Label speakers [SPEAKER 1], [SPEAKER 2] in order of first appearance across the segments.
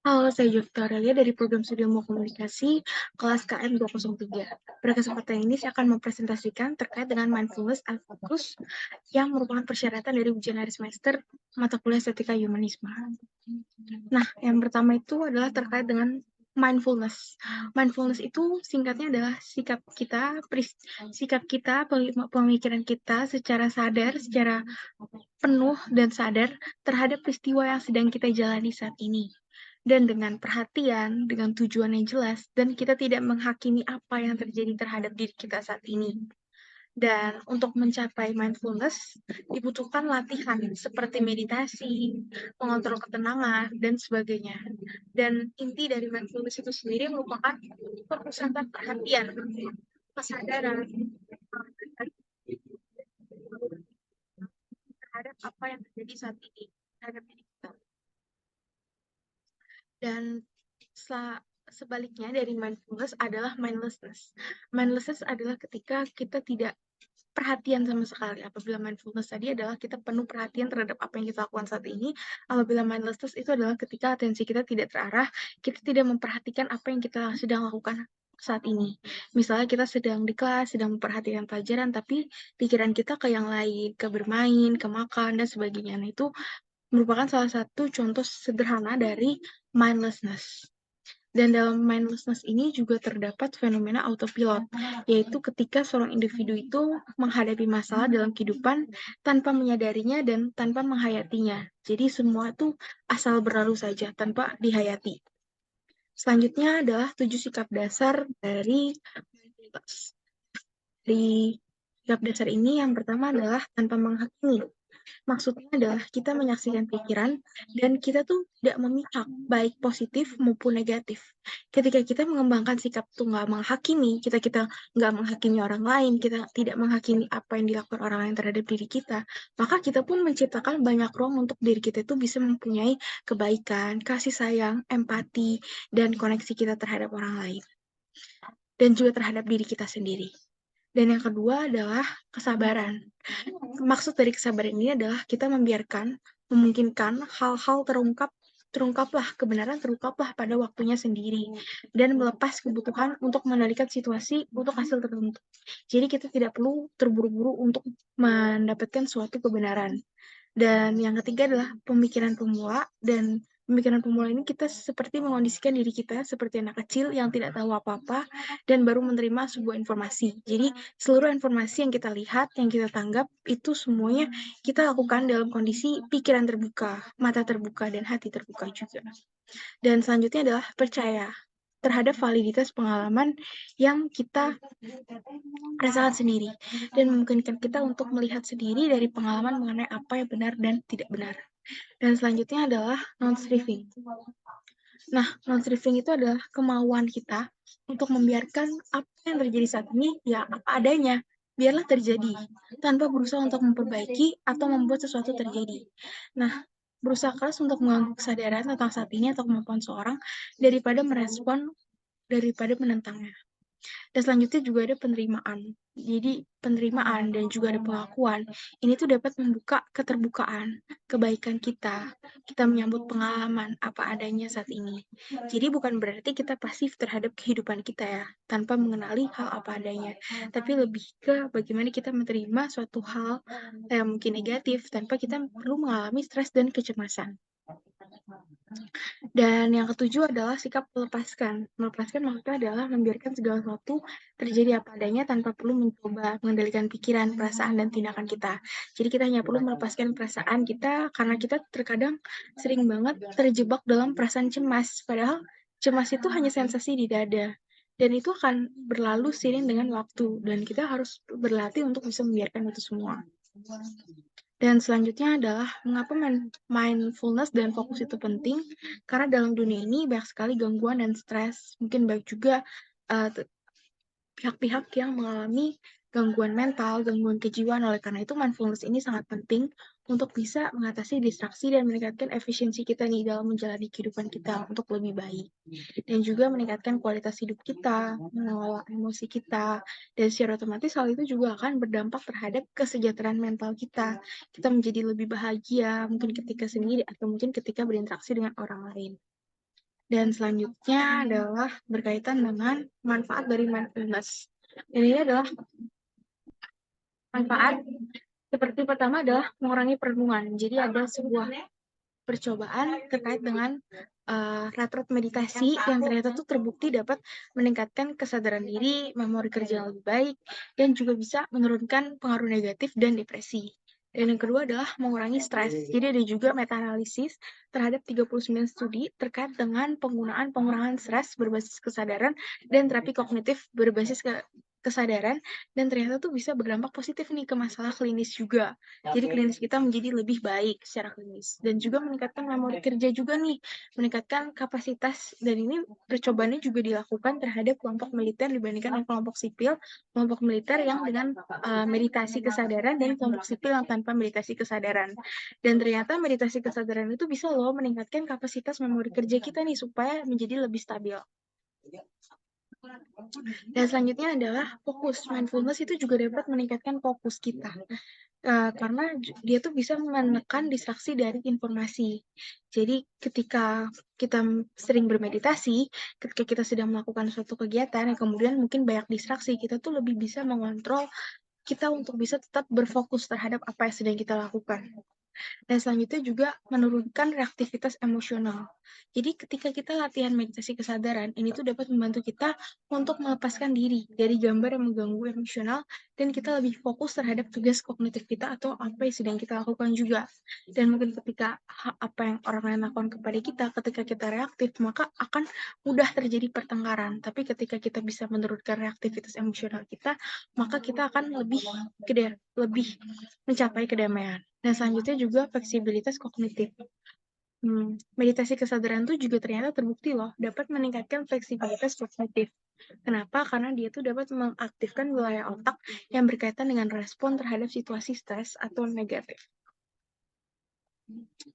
[SPEAKER 1] Halo, saya Jovita Aurelia dari Program Studi Ilmu Komunikasi kelas KM 203. Pada kesempatan ini saya akan mempresentasikan terkait dengan mindfulness and focus yang merupakan persyaratan dari ujian akhir semester mata kuliah Estetika Humanisme. Nah, yang pertama itu adalah terkait dengan mindfulness. Mindfulness itu singkatnya adalah sikap kita, pemikiran kita secara sadar, secara penuh dan sadar terhadap peristiwa yang sedang kita jalani saat ini. Dan dengan perhatian, dengan tujuan yang jelas, dan kita tidak menghakimi apa yang terjadi terhadap diri kita saat ini. Dan untuk mencapai mindfulness, dibutuhkan latihan seperti meditasi, mengontrol ketenangan, dan sebagainya. Dan inti dari mindfulness itu sendiri merupakan pemusatan perhatian, kesadaran terhadap apa yang terjadi saat ini, terhadap diri kita. Dan sebaliknya dari mindfulness adalah mindlessness. Mindlessness adalah ketika kita tidak perhatian sama sekali. Apabila mindfulness tadi adalah kita penuh perhatian terhadap apa yang kita lakukan saat ini. Apabila mindlessness itu adalah ketika atensi kita tidak terarah, kita tidak memperhatikan apa yang kita sedang lakukan saat ini. Misalnya kita sedang di kelas, sedang memperhatikan pelajaran, tapi pikiran kita ke yang lain, ke bermain, ke makan, dan sebagainya. Nah, itu merupakan salah satu contoh sederhana dari mindlessness. Dan dalam mindlessness ini juga terdapat fenomena autopilot, yaitu ketika seorang individu itu menghadapi masalah dalam kehidupan tanpa menyadarinya dan tanpa menghayatinya. Jadi semua itu asal berlalu saja tanpa dihayati. Selanjutnya adalah 7 sikap dasar dari mindfulness. Di sikap dasar ini yang pertama adalah tanpa menghakimi. Maksudnya adalah kita menyaksikan pikiran dan kita tuh tidak memihak baik positif maupun negatif. Ketika kita mengembangkan sikap tuh nggak menghakimi, kita nggak menghakimi orang lain, kita tidak menghakimi apa yang dilakukan orang lain terhadap diri kita, maka kita pun menciptakan banyak ruang untuk diri kita itu bisa mempunyai kebaikan, kasih sayang, empati, dan koneksi kita terhadap orang lain. Dan juga terhadap diri kita sendiri. Dan yang kedua adalah kesabaran. Maksud dari kesabaran ini adalah kita memungkinkan hal-hal terungkaplah kebenaran terungkaplah pada waktunya sendiri dan melepas kebutuhan untuk mengendalikan situasi untuk hasil tertentu. Jadi kita tidak perlu terburu-buru untuk mendapatkan suatu kebenaran. Dan yang ketiga adalah pemikiran pemula, dan pemikiran pemula ini kita seperti mengondisikan diri kita seperti anak kecil yang tidak tahu apa-apa dan baru menerima sebuah informasi. Jadi seluruh informasi yang kita lihat, yang kita tanggap, itu semuanya kita lakukan dalam kondisi pikiran terbuka, mata terbuka, dan hati terbuka juga. Dan selanjutnya adalah percaya terhadap validitas pengalaman yang kita rasakan sendiri dan memungkinkan kita untuk melihat sendiri dari pengalaman mengenai apa yang benar dan tidak benar. Dan selanjutnya adalah non-striving. Nah, non-striving itu adalah kemauan kita untuk membiarkan apa yang terjadi saat ini ya apa adanya. Biarlah terjadi, tanpa berusaha untuk memperbaiki atau membuat sesuatu terjadi. Nah, berusaha keras untuk mengganggu kesadaran tentang saat ini atau kemampuan seorang daripada menentangnya. Dan selanjutnya juga ada penerimaan. Jadi penerimaan dan juga ada pengakuan. Ini tuh dapat membuka keterbukaan, kebaikan kita. Kita menyambut pengalaman apa adanya saat ini. Jadi bukan berarti kita pasif terhadap kehidupan kita ya, tanpa mengenali hal apa adanya. Tapi lebih ke bagaimana kita menerima suatu hal yang mungkin negatif tanpa kita perlu mengalami stres dan kecemasan. Dan yang ketujuh adalah sikap melepaskan. Melepaskan maksudnya adalah membiarkan segala sesuatu terjadi apa adanya tanpa perlu mencoba mengendalikan pikiran, perasaan, dan tindakan kita. Jadi kita hanya perlu melepaskan perasaan kita karena kita terkadang sering banget terjebak dalam perasaan cemas. Padahal cemas itu hanya sensasi di dada. Dan itu akan berlalu seiring dengan waktu. Dan kita harus berlatih untuk bisa membiarkan itu semua. Dan selanjutnya adalah mengapa mindfulness dan fokus itu penting, karena dalam dunia ini banyak sekali gangguan dan stres. Mungkin banyak juga pihak-pihak yang mengalami gangguan mental, gangguan kejiwaan. Oleh karena itu mindfulness ini sangat penting untuk bisa mengatasi distraksi dan meningkatkan efisiensi kita nih dalam menjalani kehidupan kita untuk lebih baik. Dan juga meningkatkan kualitas hidup kita, mengelola emosi kita, dan secara otomatis hal itu juga akan berdampak terhadap kesejahteraan mental kita. Kita menjadi lebih bahagia, mungkin ketika sendiri atau mungkin ketika berinteraksi dengan orang lain. Dan selanjutnya adalah berkaitan dengan manfaat dari mindfulness. Dan ini adalah manfaat seperti pertama adalah mengurangi perenungan. Jadi ada sebuah percobaan terkait dengan retret meditasi yang ternyata tuh terbukti dapat meningkatkan kesadaran diri, memori kerja yang lebih baik, dan juga bisa menurunkan pengaruh negatif dan depresi. Dan yang kedua adalah mengurangi stres. Jadi ada juga meta-analisis terhadap 39 studi terkait dengan penggunaan pengurangan stres berbasis kesadaran dan terapi kognitif berbasis kesadaran, dan ternyata tuh bisa berdampak positif nih ke masalah klinis juga. Jadi klinis kita menjadi lebih baik secara klinis. Dan juga meningkatkan memori kerja juga nih, meningkatkan kapasitas, dan ini percobaannya juga dilakukan terhadap kelompok militer dibandingkan kelompok sipil, kelompok militer yang dengan meditasi kesadaran dan kelompok sipil yang tanpa meditasi kesadaran. Dan ternyata meditasi kesadaran itu bisa loh meningkatkan kapasitas memori kerja kita nih supaya menjadi lebih stabil. Dan selanjutnya adalah fokus. Mindfulness itu juga dapat meningkatkan fokus kita. Karena dia tuh bisa menekan distraksi dari informasi. Jadi ketika kita sering bermeditasi, ketika kita sedang melakukan suatu kegiatan yang kemudian mungkin banyak distraksi, kita tuh lebih bisa mengontrol kita untuk bisa tetap berfokus terhadap apa yang sedang kita lakukan. Dan selanjutnya juga menurunkan reaktivitas emosional. Jadi ketika kita latihan meditasi kesadaran, ini tuh dapat membantu kita untuk melepaskan diri dari gambar yang mengganggu emosional, dan kita lebih fokus terhadap tugas kognitif kita atau apa yang sedang kita lakukan juga. Dan mungkin ketika apa yang orang lain lakukan kepada kita, ketika kita reaktif, maka akan mudah terjadi pertengkaran. Tapi ketika kita bisa menurunkan reaktivitas emosional kita, maka kita akan lebih mencapai kedamaian. Dan selanjutnya juga fleksibilitas kognitif. Meditasi kesadaran tuh juga ternyata terbukti loh dapat meningkatkan fleksibilitas kognitif. Kenapa? Karena dia tuh dapat mengaktifkan wilayah otak yang berkaitan dengan respon terhadap situasi stres atau negatif.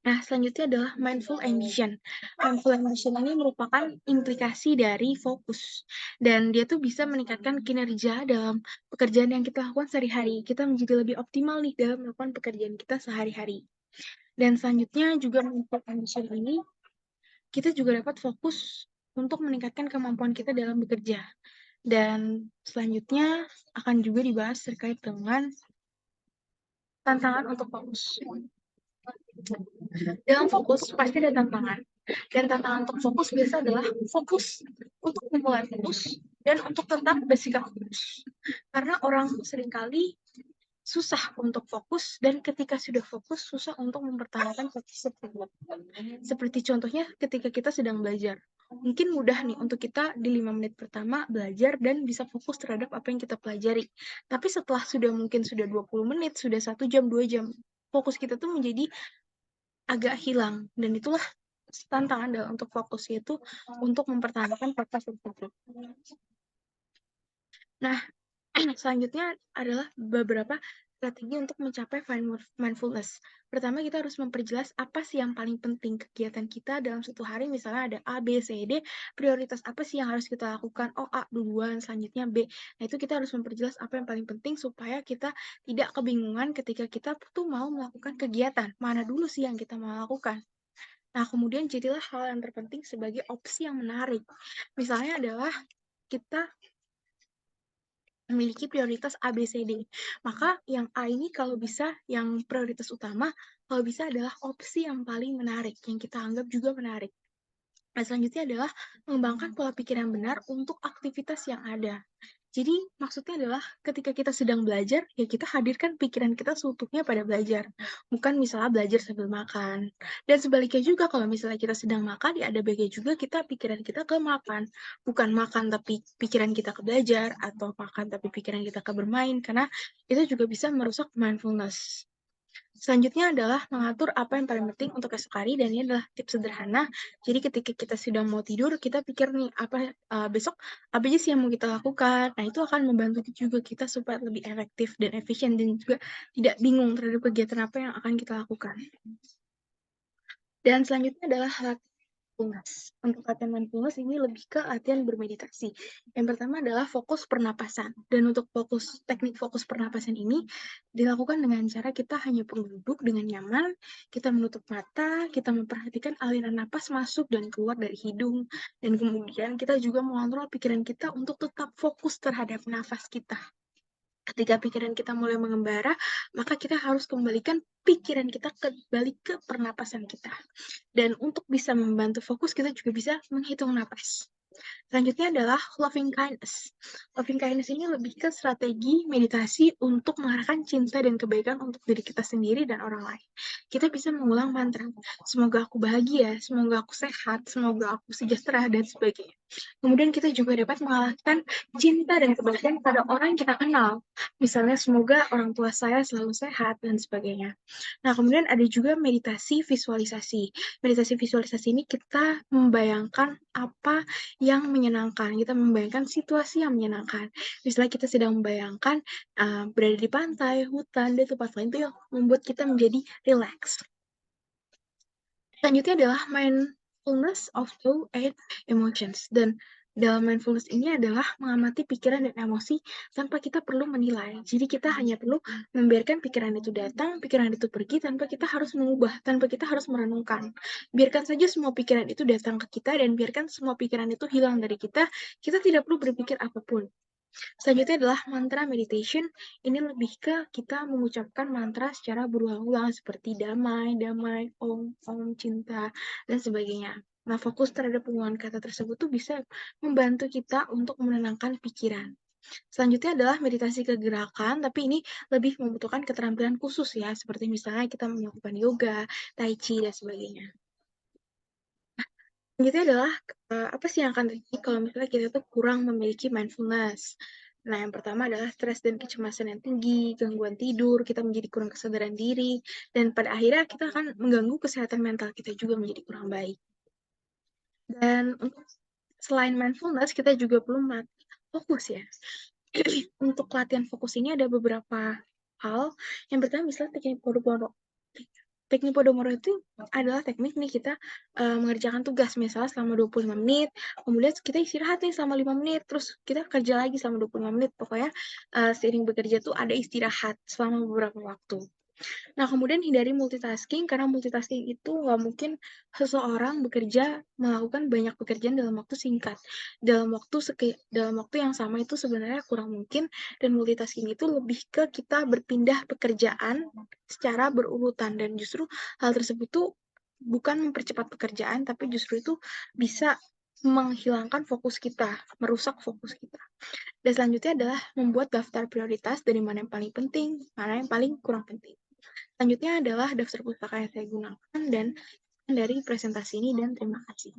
[SPEAKER 1] Nah, selanjutnya adalah mindful ambition. Mindful ambition ini merupakan implikasi dari fokus. Dan dia tuh bisa meningkatkan kinerja dalam pekerjaan yang kita lakukan sehari-hari. Kita menjadi lebih optimal nih dalam melakukan pekerjaan kita sehari-hari. Dan selanjutnya juga mindful ambition ini, kita juga dapat fokus untuk meningkatkan kemampuan kita dalam bekerja. Dan selanjutnya akan juga dibahas terkait dengan tantangan untuk fokus. Dalam fokus pasti ada tantangan. Dan tantangan untuk fokus biasa adalah fokus untuk memulai fokus dan untuk tetap bersikap fokus. Karena orang seringkali susah untuk fokus, dan ketika sudah fokus susah untuk mempertahankan fokus tersebut. Seperti contohnya ketika kita sedang belajar. Mungkin mudah nih untuk kita di 5 menit pertama belajar dan bisa fokus terhadap apa yang kita pelajari. Tapi setelah mungkin sudah 20 menit, sudah 1 jam, 2 jam, fokus kita tuh menjadi agak hilang. Dan itulah tantangan dalam untuk fokus, yaitu untuk mempertahankan fokus tersebut. Nah, selanjutnya adalah beberapa strategi untuk mencapai mindfulness. Pertama, kita harus memperjelas apa sih yang paling penting kegiatan kita dalam satu hari. Misalnya ada A, B, C, D, prioritas apa sih yang harus kita lakukan? Oh, A duluan, selanjutnya B. Nah, itu kita harus memperjelas apa yang paling penting supaya kita tidak kebingungan ketika kita tuh mau melakukan kegiatan. Mana dulu sih yang kita mau lakukan? Nah, kemudian jadilah hal yang terpenting sebagai opsi yang menarik. Misalnya adalah kita memiliki prioritas A, B, C, D. Maka yang A ini kalau bisa, yang prioritas utama, kalau bisa adalah opsi yang paling menarik, yang kita anggap juga menarik. Nah, selanjutnya adalah mengembangkan pola pikir yang benar untuk aktivitas yang ada. Jadi, maksudnya adalah ketika kita sedang belajar, ya kita hadirkan pikiran kita seutuhnya pada belajar. Bukan misalnya belajar sambil makan. Dan sebaliknya juga, kalau misalnya kita sedang makan, ya ada baiknya juga kita pikiran kita ke makan. Bukan makan tapi pikiran kita ke belajar, atau makan tapi pikiran kita ke bermain, karena itu juga bisa merusak mindfulness. Selanjutnya adalah mengatur apa yang paling penting untuk esok hari dan ini adalah tips sederhana. Jadi ketika kita sudah mau tidur, kita pikir nih besok apa aja sih yang mau kita lakukan. Nah, itu akan membantu juga kita supaya lebih efektif dan efisien dan juga tidak bingung terhadap kegiatan apa yang akan kita lakukan. Dan selanjutnya adalah mindfulness. Untuk latihan mindfulness ini lebih ke latihan bermeditasi. Yang pertama adalah fokus pernapasan. Dan untuk teknik fokus pernapasan ini dilakukan dengan cara kita hanya perlu duduk dengan nyaman, kita menutup mata, kita memperhatikan aliran napas masuk dan keluar dari hidung, dan kemudian kita juga mengontrol pikiran kita untuk tetap fokus terhadap nafas kita. Ketika pikiran kita mulai mengembara, maka kita harus kembalikan pikiran kita kembali ke pernapasan kita. Dan untuk bisa membantu fokus, kita juga bisa menghitung napas. Selanjutnya adalah loving kindness. Loving kindness ini lebih ke strategi meditasi untuk mengarahkan cinta dan kebaikan untuk diri kita sendiri dan orang lain. Kita bisa mengulang mantra, semoga aku bahagia, semoga aku sehat, semoga aku sejahtera, dan sebagainya. Kemudian kita juga dapat mengalahkan cinta dan kebaikan pada orang yang kita kenal. Misalnya, semoga orang tua saya selalu sehat, dan sebagainya. Nah, kemudian ada juga meditasi visualisasi. Meditasi visualisasi ini kita membayangkan apa yang menyenangkan, kita membayangkan situasi yang menyenangkan. Misalnya kita sedang membayangkan berada di pantai, hutan, dan tempat lain itu yang membuat kita menjadi relax. Selanjutnya adalah mindfulness of thought and emotions. Dan dalam mindfulness ini adalah mengamati pikiran dan emosi tanpa kita perlu menilai. Jadi kita hanya perlu membiarkan pikiran itu datang, pikiran itu pergi tanpa kita harus mengubah, tanpa kita harus merenungkan. Biarkan saja semua pikiran itu datang ke kita dan biarkan semua pikiran itu hilang dari kita. Kita tidak perlu berpikir apapun. Selanjutnya adalah mantra meditation. Ini lebih ke kita mengucapkan mantra secara berulang-ulang seperti damai, damai, om, om, cinta, dan sebagainya. Nah, fokus terhadap penggunaan kata tersebut tuh bisa membantu kita untuk menenangkan pikiran. Selanjutnya adalah meditasi kegerakan, tapi ini lebih membutuhkan keterampilan khusus ya, seperti misalnya kita melakukan yoga, tai chi, dan sebagainya. Selanjutnya adalah apa sih yang akan terjadi kalau misalnya kita tuh kurang memiliki mindfulness. Nah, yang pertama adalah stres dan kecemasan yang tinggi, gangguan tidur, kita menjadi kurang kesadaran diri, dan pada akhirnya kita akan mengganggu kesehatan mental kita juga menjadi kurang baik. Dan untuk selain mindfulness, kita juga perlu fokus ya. Untuk latihan fokus ini ada beberapa hal. Yang pertama misalnya teknik Pomodoro. Teknik Pomodoro itu adalah teknik nih kita mengerjakan tugas misalnya selama 25 menit, kemudian kita istirahat nih selama 5 menit, terus kita kerja lagi selama 25 menit. Pokoknya seiring bekerja tuh ada istirahat selama beberapa waktu. Nah, kemudian hindari multitasking, karena multitasking itu nggak mungkin seseorang bekerja melakukan banyak pekerjaan dalam waktu singkat. Dalam waktu yang sama itu sebenarnya kurang mungkin, dan multitasking itu lebih ke kita berpindah pekerjaan secara berurutan, dan justru hal tersebut tuh bukan mempercepat pekerjaan, tapi justru itu bisa menghilangkan fokus kita, merusak fokus kita. Dan selanjutnya adalah membuat daftar prioritas dari mana yang paling penting, mana yang paling kurang penting. Selanjutnya adalah daftar pustaka yang saya gunakan dan dari presentasi ini, dan terima kasih.